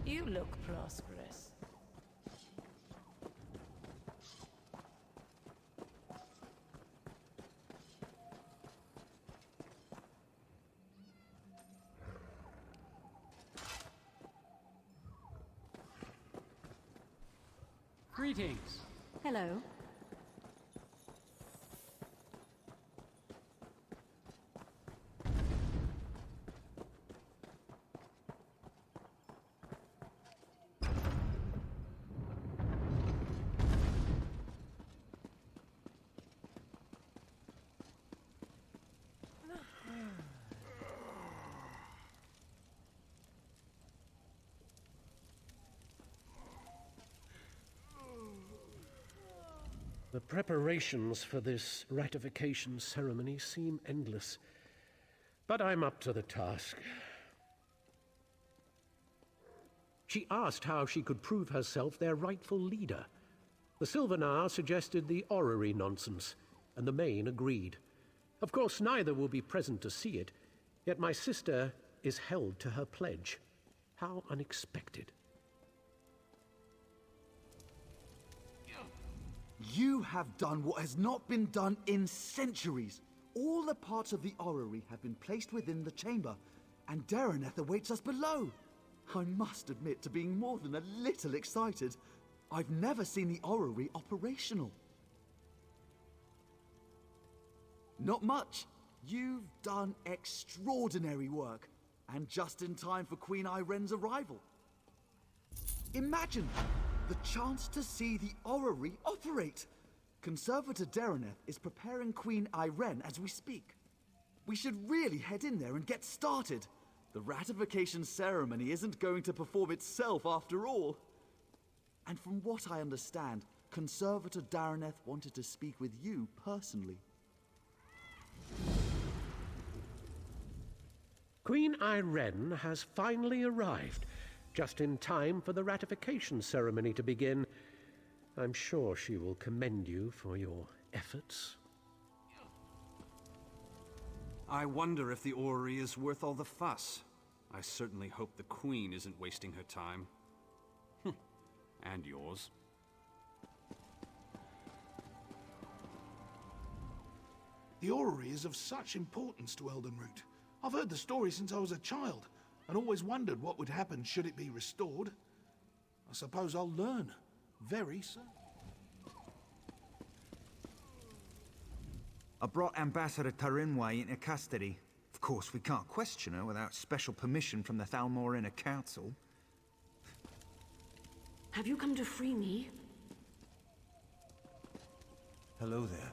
You look prosperous. Greetings. Hello. The preparations for this ratification ceremony seem endless, but I'm up to the task. She asked how she could prove herself their rightful leader. The Sylvanar suggested the orrery nonsense, and the Main agreed. Of course, neither will be present to see it, yet my sister is held to her pledge. How unexpected. You have done what has not been done in centuries. All the parts of the orrery have been placed within the chamber, and Dareneth awaits us below. I must admit to being more than a little excited. I've never seen the orrery operational. Not much. You've done extraordinary work, and just in time for Queen Iren's arrival. Imagine the chance to see the orrery operate. Conservator Dareneth is preparing Queen Iren as we speak. We should really head in there and get started. The ratification ceremony isn't going to perform itself after all. And from what I understand, Conservator Dareneth wanted to speak with you personally. Queen Iren has finally arrived, just in time for the ratification ceremony to begin. I'm sure she will commend you for your efforts. I wonder if the orrery is worth all the fuss. I certainly hope the Queen isn't wasting her time. And yours. The orrery is of such importance to Elden-Ruta. I've heard the story since I was a child, and always wondered what would happen should it be restored. I suppose I'll learn very soon. I brought Ambassador Tarinway into custody. Of course, we can't question her without special permission from the Thalmor Inner Council. Have you come to free me? Hello there.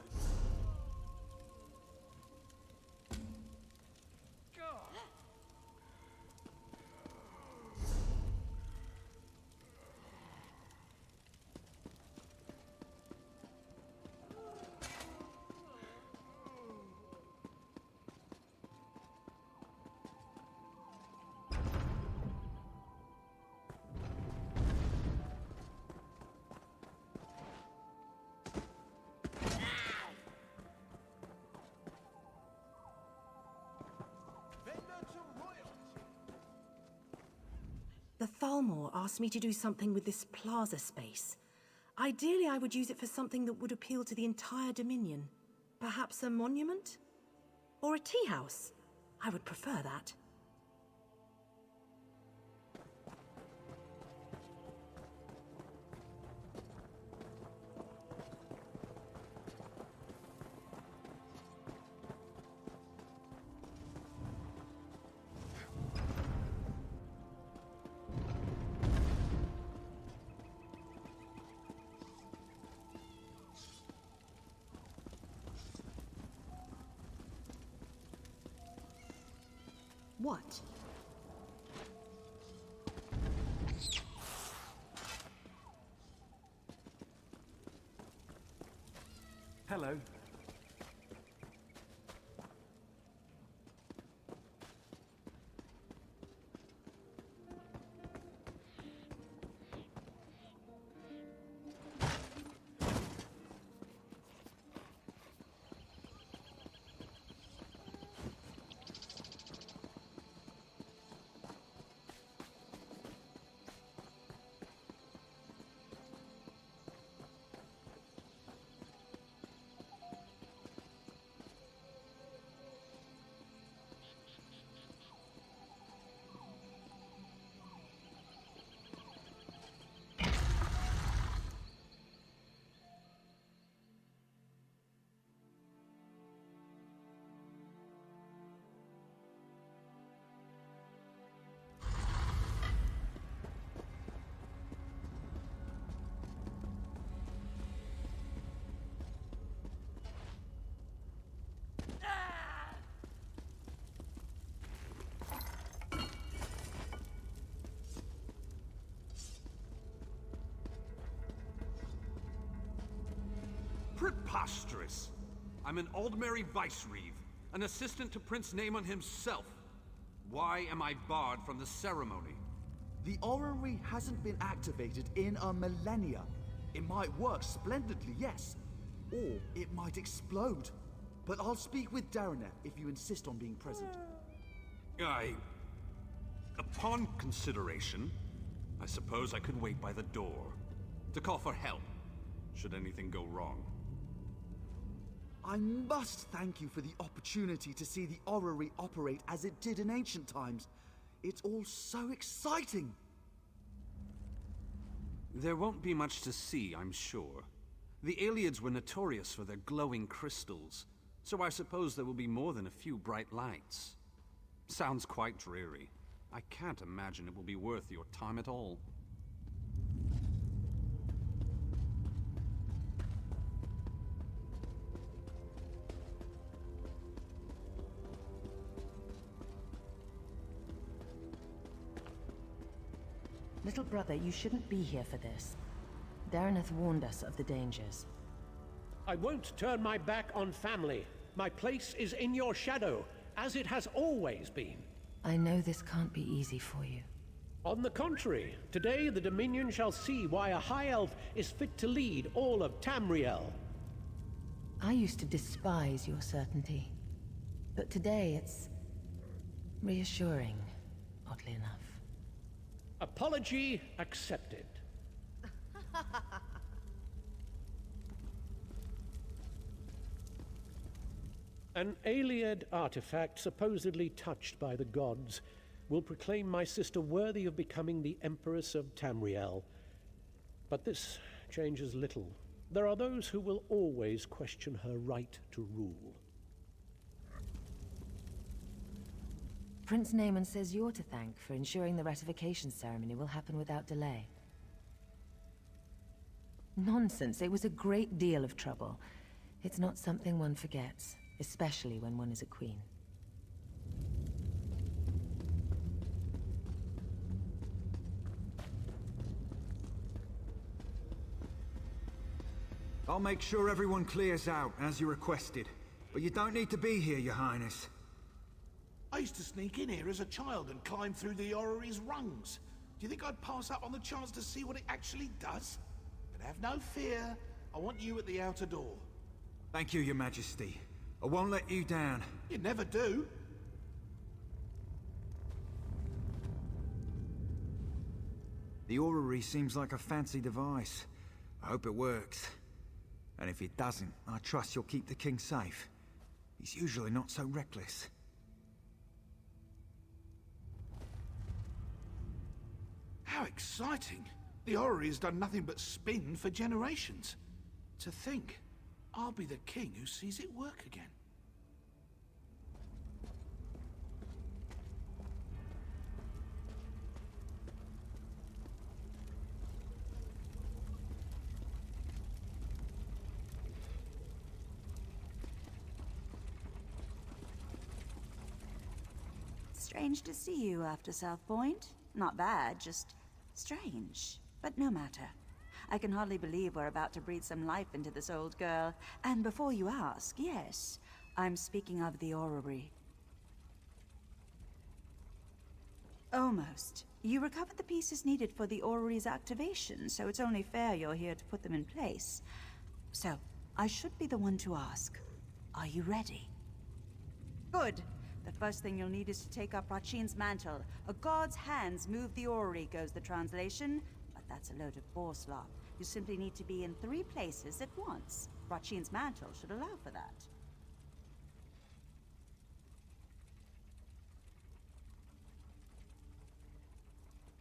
The Thalmor asked me to do something with this plaza space. Ideally, I would use it for something that would appeal to the entire Dominion. Perhaps a monument? Or a tea house? I would prefer that. What? Hello. preposterous. I'm an Aldmeri vice-reeve, an assistant to Prince Naemon himself. Why am I barred from the ceremony? The orrery hasn't been activated in a millennia. It might work splendidly, yes. Or it might explode. But I'll speak with Darreneth if you insist on being present. Upon consideration, I suppose I could wait by the door to call for help, should anything go wrong. I must thank you for the opportunity to see the orrery operate as it did in ancient times. It's all so exciting! There won't be much to see, I'm sure. The Aelids were notorious for their glowing crystals, so I suppose there will be more than a few bright lights. Sounds quite dreary. I can't imagine it will be worth your time at all. Little brother, you shouldn't be here for this. Darreneth warned us of the dangers. I won't turn my back on family. My place is in your shadow, as it has always been. I know this can't be easy for you. On the contrary, today the Dominion shall see why a High Elf is fit to lead all of Tamriel. I used to despise your certainty. But today it's reassuring, oddly enough. Apology accepted. An Aeliad artifact supposedly touched by the gods will proclaim my sister worthy of becoming the Empress of Tamriel. But this changes little. There are those who will always question her right to rule. Prince Naemon says you're to thank for ensuring the ratification ceremony will happen without delay. Nonsense. It was a great deal of trouble. It's not something one forgets, especially when one is a queen. I'll make sure everyone clears out, as you requested. But you don't need to be here, Your Highness. I used to sneak in here as a child and climb through the orrery's rungs. Do you think I'd pass up on the chance to see what it actually does? But have no fear. I want you at the outer door. Thank you, Your Majesty. I won't let you down. You never do. The orrery seems like a fancy device. I hope it works. And if it doesn't, I trust you'll keep the king safe. He's usually not so reckless. How exciting! The orrery has done nothing but spin for generations. To think, I'll be the king who sees it work again. Strange to see you after South Point. Not bad, just strange. But no matter. I can hardly believe we're about to breathe some life into this old girl. And before you ask, yes, I'm speaking of the orrery. Almost. You recovered the pieces needed for the orrery's activation, so it's only fair you're here to put them in place. So, I should be the one to ask. Are you ready? Good. The first thing you'll need is to take up Rachin's mantle. A god's hands move the orrery, goes the translation. But that's a load of boar slop. You simply need to be in 3 places at once. Rachin's mantle should allow for that.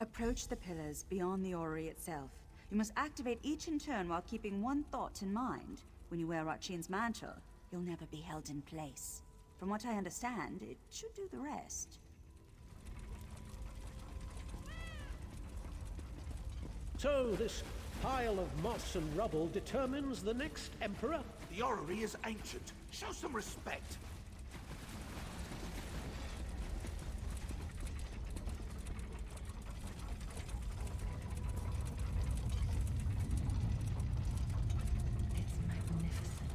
Approach the pillars beyond the orrery itself. You must activate each in turn while keeping one thought in mind. When you wear Rachin's mantle, you'll never be held in place. From what I understand, it should do the rest. So this pile of moss and rubble determines the next emperor? The orrery is ancient. Show some respect. It's magnificent.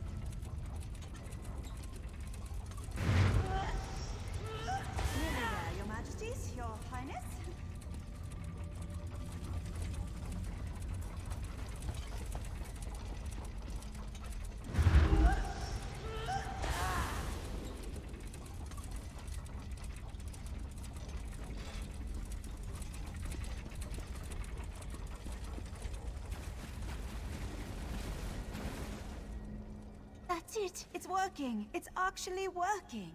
That's it! It's working! It's actually working!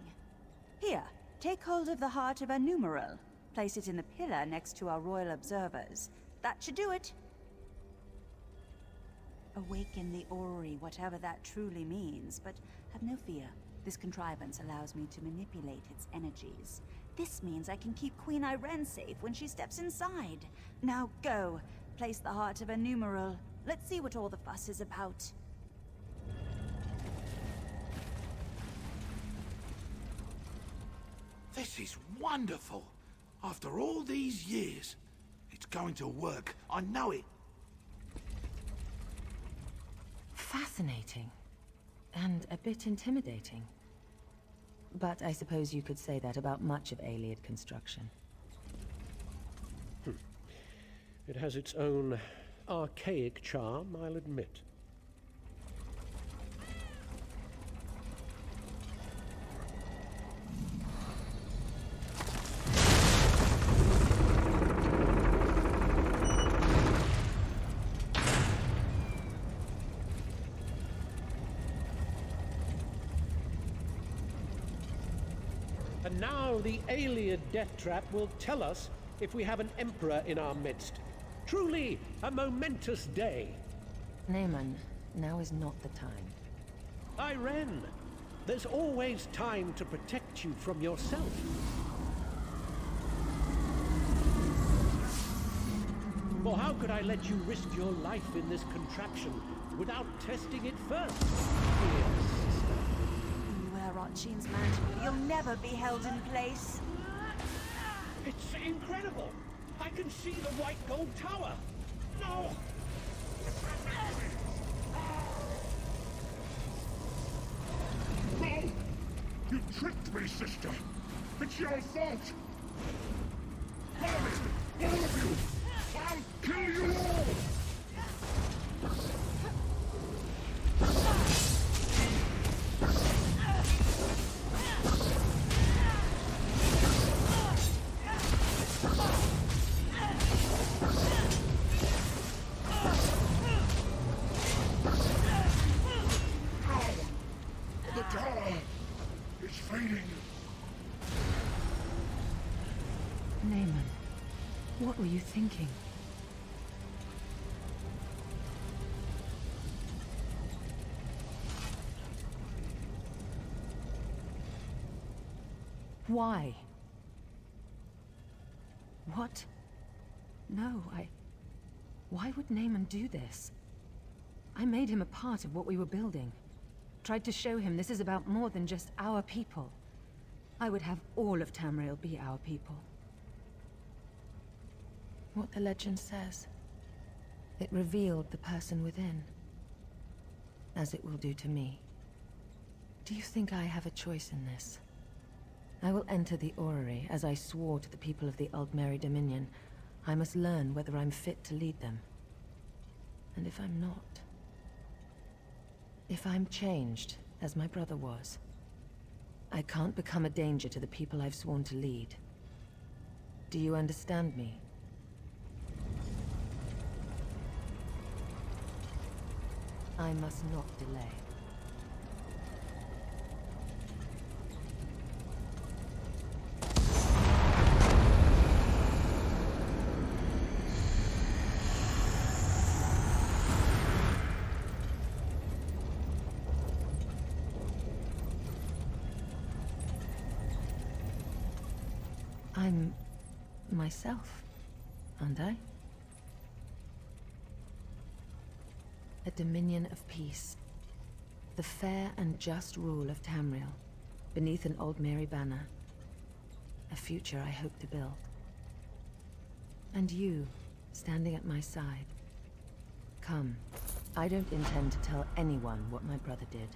Here, take hold of the heart of a numeral. Place it in the pillar next to our royal observers. That should do it. Awaken the orrery, whatever that truly means, but have no fear. This contrivance allows me to manipulate its energies. This means I can keep Queen Irene safe when she steps inside. Now go, place the heart of a numeral. Let's see what all the fuss is about. This is wonderful. After all these years, it's going to work. I know it. Fascinating. And a bit intimidating. But I suppose you could say that about much of Iliad construction. It has its own archaic charm, I'll admit. And now the Iliad death trap will tell us if we have an emperor in our midst. Truly a momentous day. Naaman, now is not the time. Irene, there's always time to protect you from yourself. For how could I let you risk your life in this contraption without testing it first, dear sister? You wear Rotchin's mantle, you'll never be held in place. It's incredible! I can see the white gold tower! No! No! You tricked me, sister! It's your fault! Follow me! All of you! I'll kill you all! The tower is fading. Naaman, what were you thinking? Why? What? No, Why would Naaman do this? I made him a part of what we were building. Tried to show him this is about more than just our people. I would have all of Tamriel be our people. What the legend says. It revealed the person within. As it will do to me. Do you think I have a choice in this? I will enter the orrery, as I swore to the people of the Aldmeri Dominion. I must learn whether I'm fit to lead them. And if I'm not... if I'm changed, as my brother was, I can't become a danger to the people I've sworn to lead. Do you understand me? I must not delay. I'm myself, aren't I? A dominion of peace. The fair and just rule of Tamriel, beneath an Aldmeri banner. A future I hope to build. And you, standing at my side. Come, I don't intend to tell anyone what my brother did.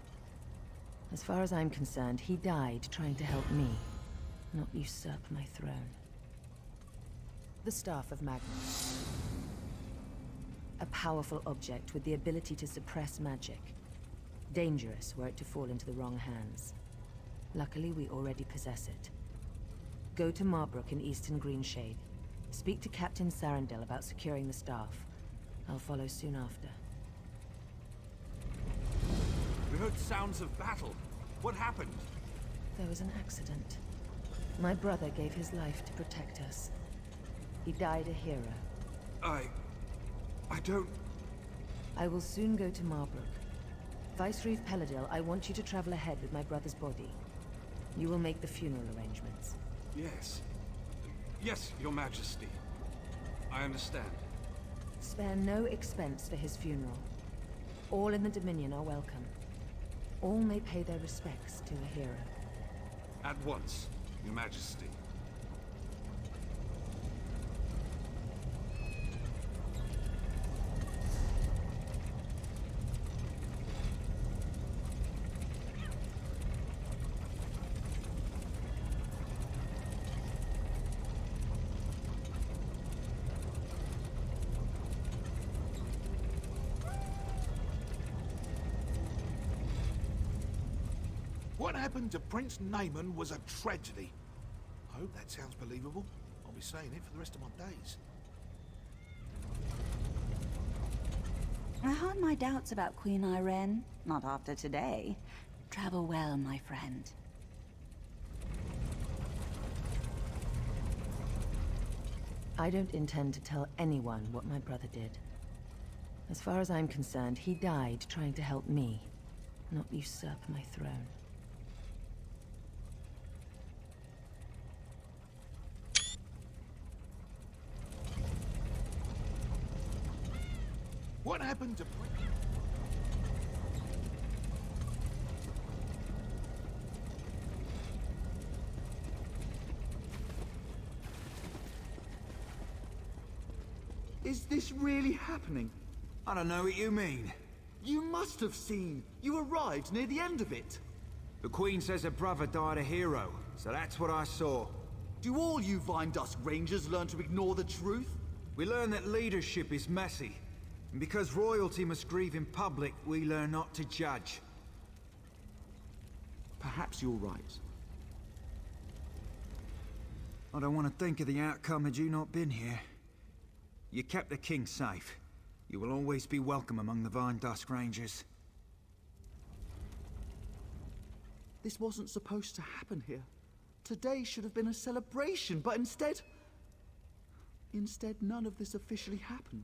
As far as I'm concerned, he died trying to help me. Not usurp my throne. The Staff of Magnus. A powerful object with the ability to suppress magic. Dangerous were it to fall into the wrong hands. Luckily, we already possess it. Go to Marbrook in Eastern Greenshade. Speak to Captain Sarandel about securing the staff. I'll follow soon after. We heard sounds of battle. What happened? There was an accident. My brother gave his life to protect us. He died a hero. I don't... I will soon go to Marbrook. Vicereeve Peladil, I want you to travel ahead with my brother's body. You will make the funeral arrangements. Yes. Yes, Your Majesty. I understand. Spare no expense for his funeral. All in the Dominion are welcome. All may pay their respects to a hero. At once, Your Majesty. What happened to Prince Naaman was a tragedy. I hope that sounds believable. I'll be saying it for the rest of my days. I had my doubts about Queen Irene. Not after today. Travel well, my friend. I don't intend to tell anyone what my brother did. As far as I'm concerned, he died trying to help me, not usurp my throne. What happened to Prince... Is this really happening? I don't know what you mean. You must have seen. You arrived near the end of it. The Queen says her brother died a hero, so that's what I saw. Do all you Vine Dusk Rangers learn to ignore the truth? We learn that leadership is messy. And because royalty must grieve in public, we learn not to judge. Perhaps you're right. I don't want to think of the outcome had you not been here. You kept the king safe. You will always be welcome among the Vine Dusk Rangers. This wasn't supposed to happen here. Today should have been a celebration, but instead... Instead, none of this officially happened.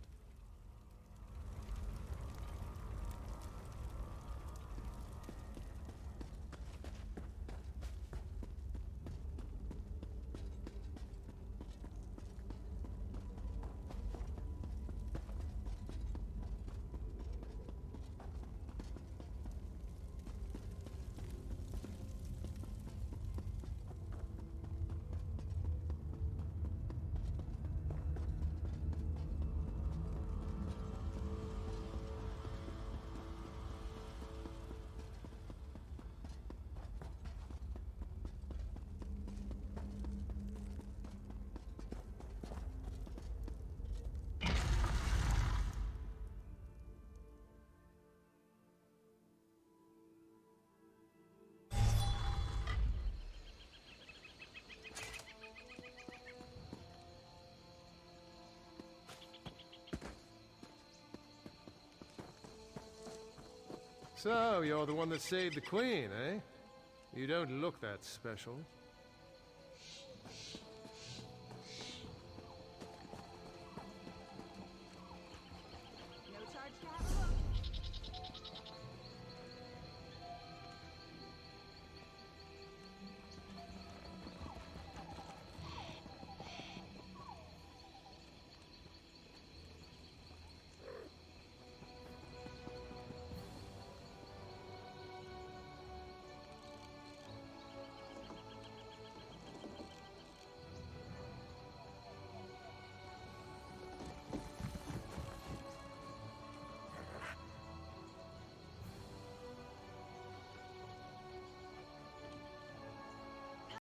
So, you're the one that saved the Queen, eh? You don't look that special.